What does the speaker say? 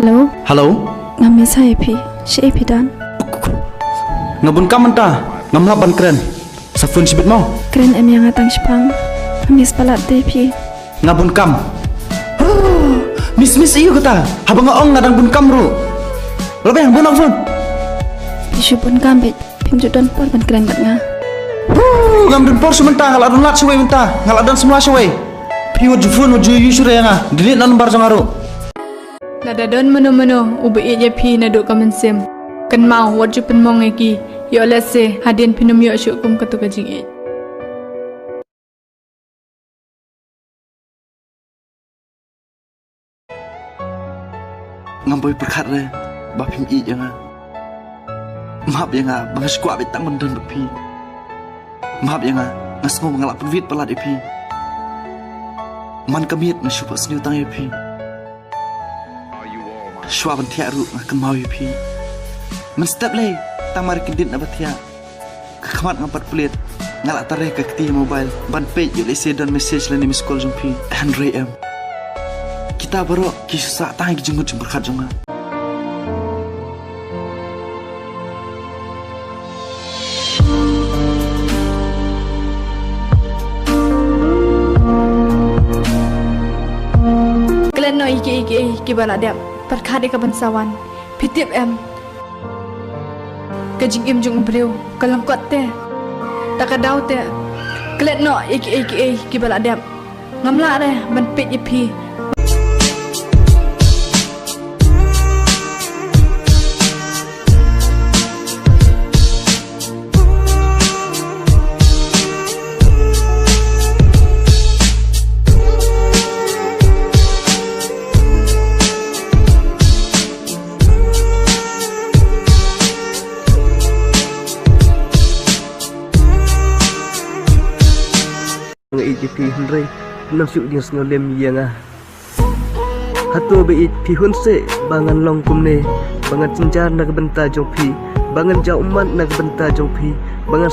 Hello? Halo? Ngami saya pi, si pi dan. Ngabun kam mentah, ngamlaban keren. Safun sibit mau. Keren em yang atang sepang. Ngami sepalat deh pi. Ngabun kam. Miss iyo kata. Habang ngaong ngadang bun kam ru. Lebih yang bunang fun. Isu pun kambit. Pim judan por ban keren kat nga. Ngam por sementah ngaladun lat suwe mentah, ngaladun semua suwe. Piwat jufun uju yusure nga. Delete nan bar jangaru. Nadadon meno ubi je pi naduk kamen sim. Kan mau wajib penmong eki. Yo lese hadin pinum yo syukum katu kajing e. Ngamboi perkat re. Bapim i janga. Maaf ya nga, bangas kuat betang mendon bepi. Maaf ya nga, ngasmo mengalap penvit pelat epi. Man kamiet nasupak senyu tang epi. Shua ban tiak ru ngakan mau epi. Men step lay, tamar kendit na batia. Kakamat ngapat pelit, ngalak tareh ke keti mobile. Ban page yuk lese dan message lani miss call jumpi. Andre M. Kita baru kisah tang jenggut berkat jonga. Kalian no iki bala dia perkade ke bansawan. Pitip em. Kajing im jung breu kalang kot te. Tak kadau te. Kalian no iki bala dia. Ngamla re ban pit pi. Pi hundred nang syuk dia senolem yang hatu be pi hunse bangan long kumne bangan cincar nak benta jong pi bangan jauh umat nak benta jong pi bangan